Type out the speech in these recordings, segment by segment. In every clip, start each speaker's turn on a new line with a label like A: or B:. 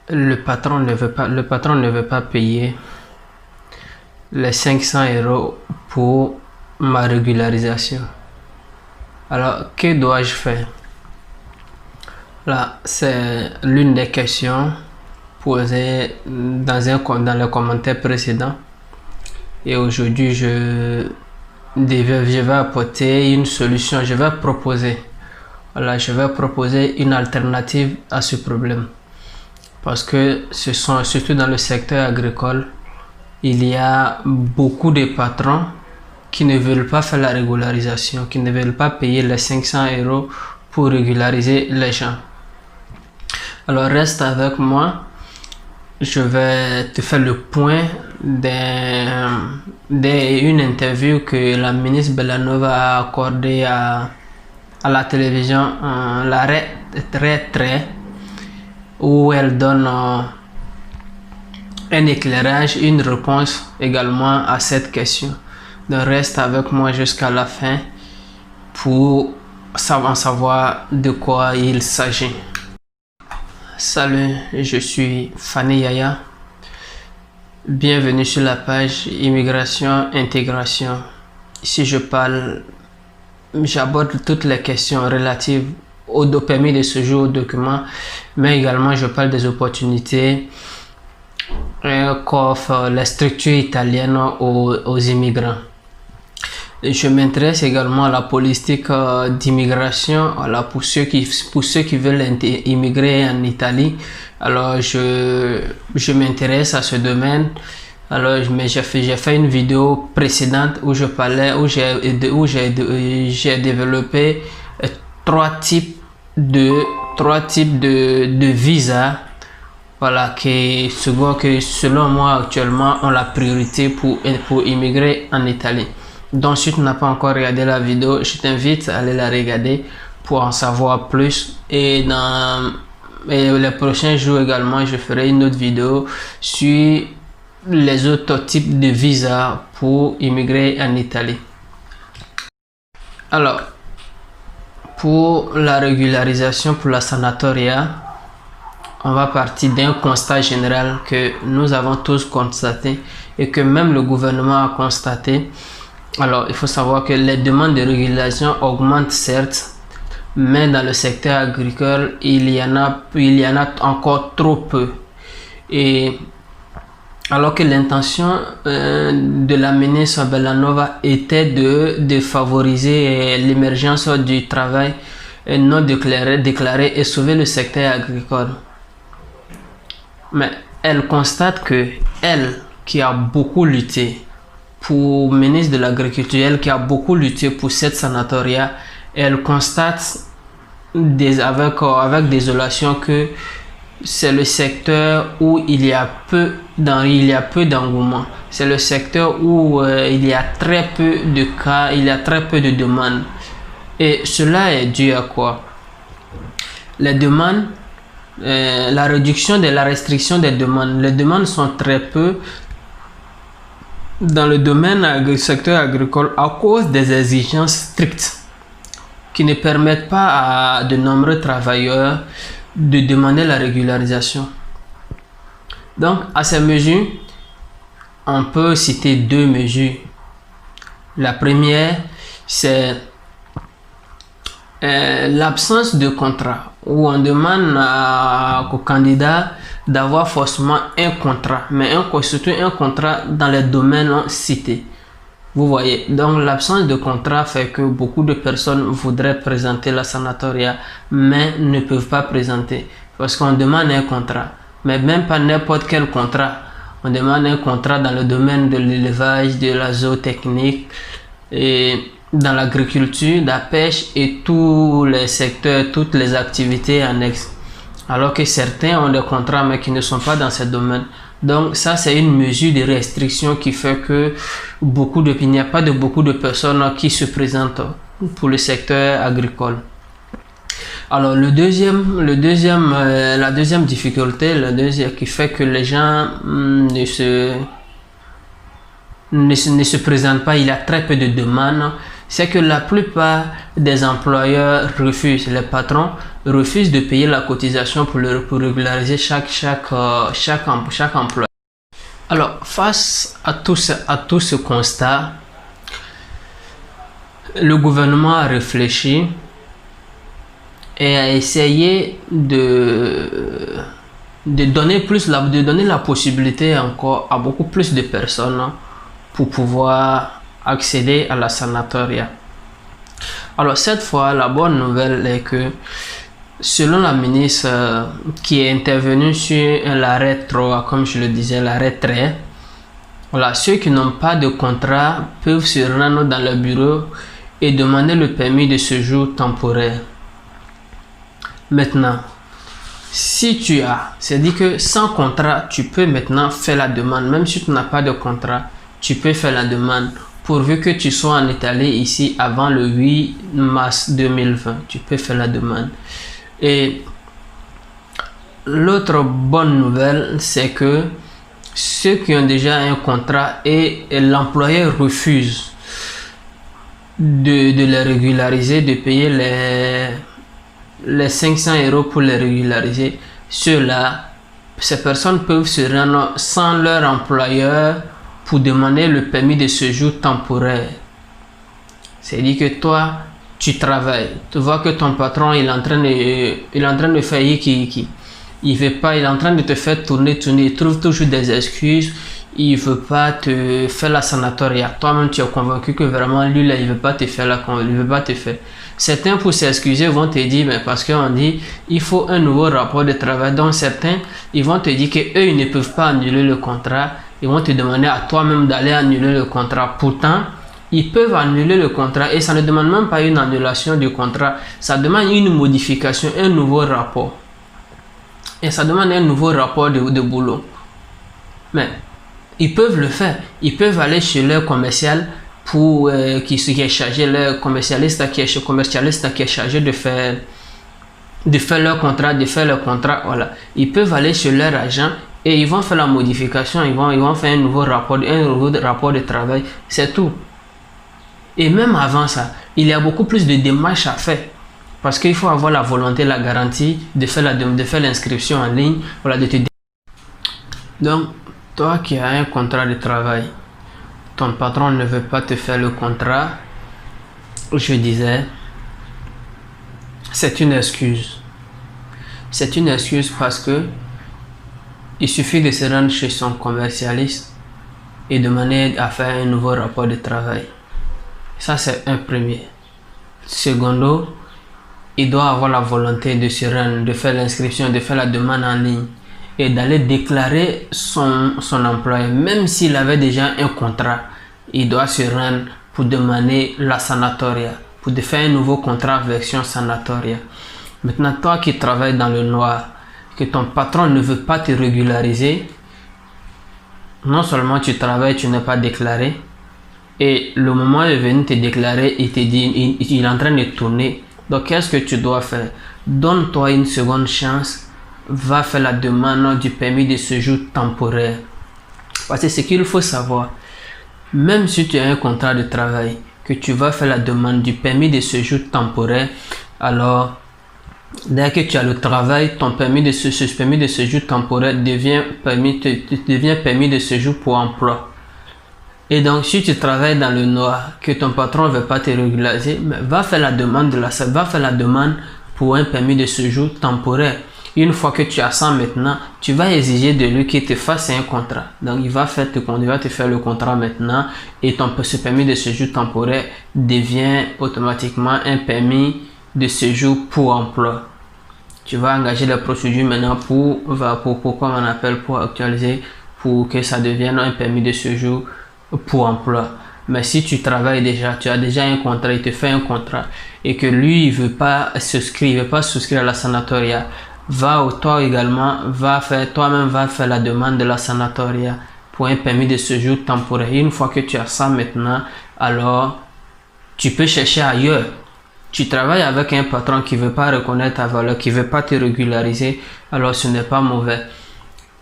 A: le patron ne veut pas payer les 500 € pour ma régularisation. Alors, que dois-je faire? Là, c'est l'une des questions posées dans les commentaires précédents. Et aujourd'hui, je vais apporter une solution. Je vais proposer une alternative à ce problème. Parce que surtout dans le secteur agricole, il y a beaucoup de patrons qui ne veulent pas faire la régularisation, qui ne veulent pas payer les 500 € pour régulariser les gens. Alors reste avec moi, je vais te faire le point d'une interview que la ministre Bellanova a accordée à la télévision, l'arrêt très où elle donne un éclairage, une réponse également à cette question. Donc reste avec moi jusqu'à la fin pour savoir de quoi il s'agit. Salut, je suis Fani Yaya. Bienvenue sur la page Immigration Intégration. Ici j'aborde toutes les questions relatives au permis de séjour, aux documents, mais également je parle des opportunités qu'offrent les structures italiennes aux immigrants. Je m'intéresse également à la politique d'immigration, pour ceux qui veulent immigrer en Italie. Alors je m'intéresse à ce domaine. Alors j'ai fait une vidéo précédente où j'ai développé trois types de visas, voilà, que selon moi actuellement ont la priorité pour immigrer en Italie. Donc si tu n'as pas encore regardé la vidéo, je t'invite à aller la regarder pour en savoir plus. Et dans les prochains jours également, je ferai une autre vidéo sur les autres types de visas pour immigrer en Italie. Alors, pour la régularisation, pour la sanatoria, on va partir d'un constat général que nous avons tous constaté et que même le gouvernement a constaté. Alors, il faut savoir que les demandes de régularisation augmentent certes, mais dans le secteur agricole, il y en a encore trop peu. Et alors que l'intention de la ministre Bellanova était de favoriser l'émergence du travail non déclaré et sauver le secteur agricole. Mais elle constate que elle, qui a beaucoup lutté pour ministre de l'Agriculture, elle qui a beaucoup lutté pour cette sanatoria, elle constate avec désolation que c'est le secteur où il y a peu d'engouement. C'est le secteur où il y a très peu de cas, il y a très peu de demandes. Et cela est dû à quoi? Les demandes, la réduction de la restriction des demandes. Les demandes sont très peu dans le domaine du secteur agricole à cause des exigences strictes qui ne permettent pas à de nombreux travailleurs de demander la régularisation. Donc, à ces mesures, on peut citer deux mesures. La première, c'est l'absence de contrat, où on demande aux candidats d'avoir forcément un contrat, mais surtout un contrat dans les domaines cités. Vous voyez, donc l'absence de contrat fait que beaucoup de personnes voudraient présenter la sanatoria, mais ne peuvent pas présenter parce qu'on demande un contrat, mais même pas n'importe quel contrat. On demande un contrat dans le domaine de l'élevage, de la zootechnique, et dans l'agriculture, la pêche et tous les secteurs, toutes les activités annexes. Alors que certains ont des contrats mais qui ne sont pas dans ce domaine. Donc ça, c'est une mesure de restriction qui fait que il n'y a pas de beaucoup de personnes qui se présentent pour le secteur agricole. Alors la deuxième difficulté, qui fait que les gens ne se présentent pas, il y a très peu de demandes, c'est que la plupart des employeurs refusent, les patrons refuse de payer la cotisation pour régulariser chaque emploi. Alors, face à tout ce constat, le gouvernement a réfléchi et a essayé de donner la possibilité encore à beaucoup plus de personnes pour pouvoir accéder à la sanatoria. Alors cette fois, la bonne nouvelle est que selon la ministre qui est intervenue sur l'arrêt 3, comme je le disais, l'arrêt 13, voilà, ceux qui n'ont pas de contrat peuvent se rendre dans le bureau et demander le permis de séjour temporaire. Maintenant, si tu as, c'est-à-dire que sans contrat, tu peux maintenant faire la demande. Même si tu n'as pas de contrat, tu peux faire la demande. Pourvu que tu sois en Italie ici avant le 8 mars 2020, tu peux faire la demande. Et l'autre bonne nouvelle, c'est que ceux qui ont déjà un contrat et l'employeur refuse de les régulariser, de payer les 500 € pour les régulariser, ces personnes peuvent se rendre sans leur employeur pour demander le permis de séjour temporaire. C'est-à-dire que toi, tu travailles, tu vois que ton patron il est en train de faire il veut pas, il est en train de te faire tourner, il trouve toujours des excuses, il veut pas te faire la sanatoria. Toi-même tu es convaincu que vraiment lui là il veut pas te faire Certains pour s'excuser vont te dire mais parce qu'on dit il faut un nouveau rapport de travail. Donc certains ils vont te dire que eux ils ne peuvent pas annuler le contrat. Ils vont te demander à toi-même d'aller annuler le contrat. Pourtant, ils peuvent annuler le contrat et ça ne demande même pas une annulation du contrat. Ça demande une modification, un nouveau rapport. Et ça demande un nouveau rapport de boulot. Mais ils peuvent le faire. Ils peuvent aller chez leur commercial pour qui est chargé, leur commercialiste qui est chargé de faire leur contrat, voilà. Ils peuvent aller chez leur agent et ils vont faire la modification, ils vont faire un nouveau rapport de travail, c'est tout. Et même avant ça, il y a beaucoup plus de démarches à faire parce qu'il faut avoir la volonté, la garantie de faire l'inscription en ligne, voilà, Donc, toi qui as un contrat de travail, ton patron ne veut pas te faire le contrat, je disais, c'est une excuse. C'est une excuse parce que il suffit de se rendre chez son commercialiste et demander à faire un nouveau rapport de travail. Ça, c'est un premier. Secondo, il doit avoir la volonté de se rendre, de faire l'inscription, de faire la demande en ligne et d'aller déclarer son employeur. Même s'il avait déjà un contrat, il doit se rendre pour demander la sanatoria, pour faire un nouveau contrat version sanatoria. Maintenant, toi qui travailles dans le noir, que ton patron ne veut pas te régulariser, non seulement tu travailles, tu n'es pas déclaré, et le moment est venu te déclarer, il te dit, il est en train de tourner. Donc, qu'est-ce que tu dois faire? Donne-toi une seconde chance, va faire la demande du permis de séjour temporaire. Parce que ce qu'il faut savoir, même si tu as un contrat de travail, que tu vas faire la demande du permis de séjour temporaire, alors dès que tu as le travail, ton permis de séjour temporaire devient permis de séjour pour emploi. Et donc, si tu travailles dans le noir, que ton patron ne veut pas te régulariser, va faire la demande pour un permis de séjour temporaire. Une fois que tu as ça maintenant, tu vas exiger de lui qu'il te fasse un contrat. Donc, il va te faire le contrat maintenant et ce permis de séjour temporaire devient automatiquement un permis de séjour pour emploi. Tu vas engager la procédure maintenant pour actualiser, pour que ça devienne un permis de séjour pour emploi. Mais si tu travailles déjà, tu as déjà un contrat, il te fait un contrat et que lui il veut pas souscrire à la sanatoria, toi-même va faire la demande de la sanatoria pour un permis de séjour temporaire. Une fois que tu as ça maintenant, alors tu peux chercher ailleurs. Tu travailles avec un patron qui veut pas reconnaître ta valeur, qui veut pas te régulariser, alors ce n'est pas mauvais.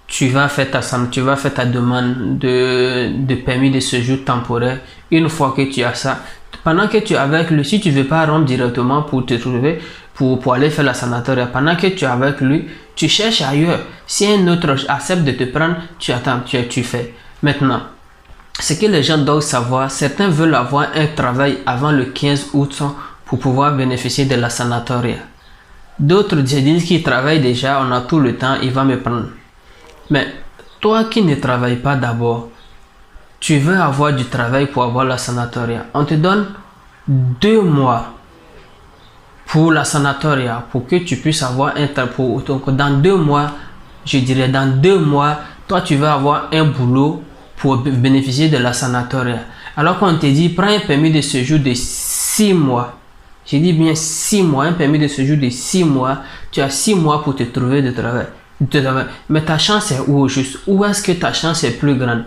A: Tu vas faire ta demande de permis de séjour temporaire. Une fois que tu as ça, pendant que tu es avec lui, si tu veux pas rendre directement pour te trouver, pour aller faire la sanatoria. Pendant que tu es avec lui, tu cherches ailleurs. Si un autre accepte de te prendre, tu attends, tu fais. Maintenant, ce que les gens doivent savoir, certains veulent avoir un travail avant le 15 août pour pouvoir bénéficier de la sanatoria. D'autres disent qu'ils travaillent déjà, on a tout le temps, il va me prendre. Mais toi qui ne travailles pas d'abord, tu veux avoir du travail pour avoir la sanatoria. On te donne 2 mois pour la sanatoria, pour que tu puisses avoir un travail. Donc dans 2 mois, je dirais dans 2 mois, toi tu vas avoir un boulot pour bénéficier de la sanatoria. Alors qu'on te dit, prends un permis de séjour de 6 mois. Je dis bien 6 mois, un permis de séjour de 6 mois. Tu as 6 mois pour te trouver de travail. Mais ta chance est où au juste? Où est-ce que ta chance est plus grande?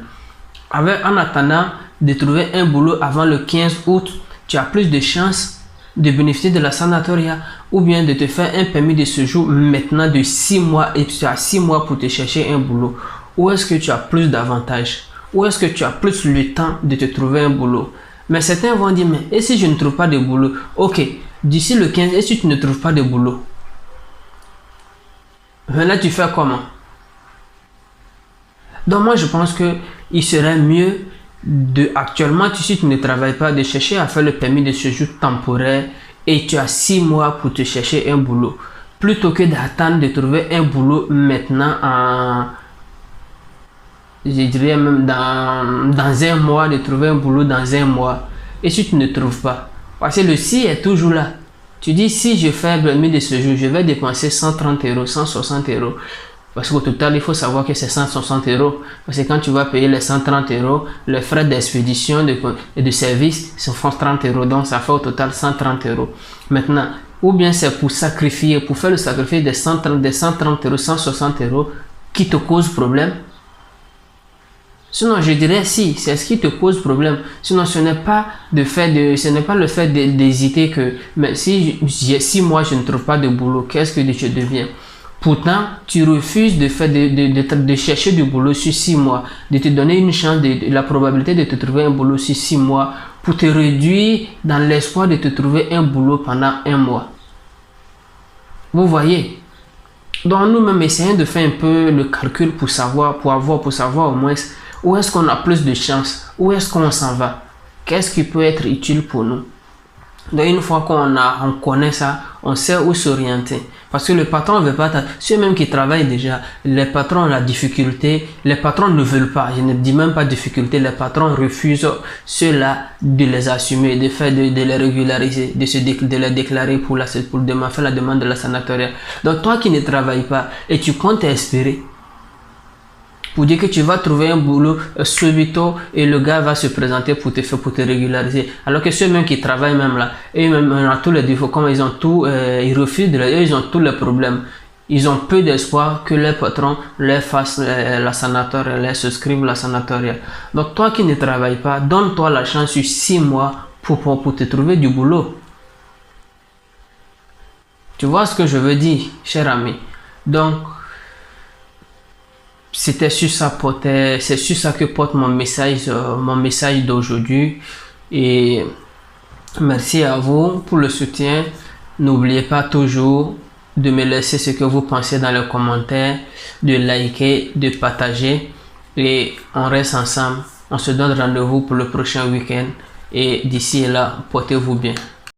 A: En attendant de trouver un boulot avant le 15 août, tu as plus de chances de bénéficier de la sanatoria ou bien de te faire un permis de séjour maintenant de 6 mois et tu as 6 mois pour te chercher un boulot. Où est-ce que tu as plus d'avantages? Où est-ce que tu as plus le temps de te trouver un boulot? Mais certains vont dire, mais et si je ne trouve pas de boulot? Ok, d'ici le 15, et si tu ne trouves pas de boulot? Maintenant, tu fais comment? Donc moi, je pense que il serait mieux actuellement, si tu ne travailles pas, de chercher à faire le permis de séjour temporaire et tu as 6 mois pour te chercher un boulot. Plutôt que d'attendre de trouver un boulot maintenant je dirais même dans 1 mois, de trouver un boulot dans 1 mois. Et si tu ne trouves pas, parce que le si est toujours là. Tu dis, si je fais le permis de séjour, je vais dépenser 130 euros, 160 euros. Parce qu'au total, il faut savoir que c'est 160 euros. Parce que quand tu vas payer les 130 euros, les frais d'expédition et de service, ça fait 30 euros. Donc, ça fait au total 130 euros. Maintenant, ou bien c'est pour sacrifier, pour faire le sacrifice des 130 euros, 160 euros qui te cause problème. Sinon, je dirais si, c'est ce qui te cause problème. Sinon, ce n'est pas le fait d'hésiter que, mais si j'ai 6 mois, je ne trouve pas de boulot, qu'est-ce que je deviens? Pourtant, tu refuses de chercher du boulot sur 6 mois, de te donner une chance, la probabilité de te trouver un boulot sur 6 mois, pour te réduire dans l'espoir de te trouver un boulot pendant 1 mois. Vous voyez? Donc, nous-mêmes, essayons de faire un peu le calcul pour savoir au moins où est-ce qu'on a plus de chance, où est-ce qu'on s'en va, qu'est-ce qui peut être utile pour nous. Donc une fois qu'on connaît ça, on sait où s'orienter. Parce que le patron ne veut pas, ceux-mêmes qui travaillent déjà, les patrons ont la difficulté, les patrons ne veulent pas, je ne dis même pas difficulté, les patrons refusent ceux-là de les assumer, de les régulariser, de les déclarer pour faire la demande de la sanatoria. Donc toi qui ne travailles pas et tu comptes espérer, pour dire que tu vas trouver un boulot subito et le gars va se présenter pour te régulariser. Alors que ceux-mêmes qui travaillent même là, eux-mêmes ont tous les défauts, comme ils ont tout, ils refusent, ils ont tous les problèmes. Ils ont peu d'espoir que les patrons leur fassent la sanatoria, leur souscrivent la sanatoria. Donc toi qui ne travailles pas, donne-toi la chance sur 6 mois pour te trouver du boulot. Tu vois ce que je veux dire, cher ami? Donc, c'est sur ça que porte mon message d'aujourd'hui. Et merci à vous pour le soutien. N'oubliez pas toujours de me laisser ce que vous pensez dans les commentaires, de liker, de partager. Et on reste ensemble. On se donne rendez-vous pour le prochain week-end. Et d'ici là, portez-vous bien.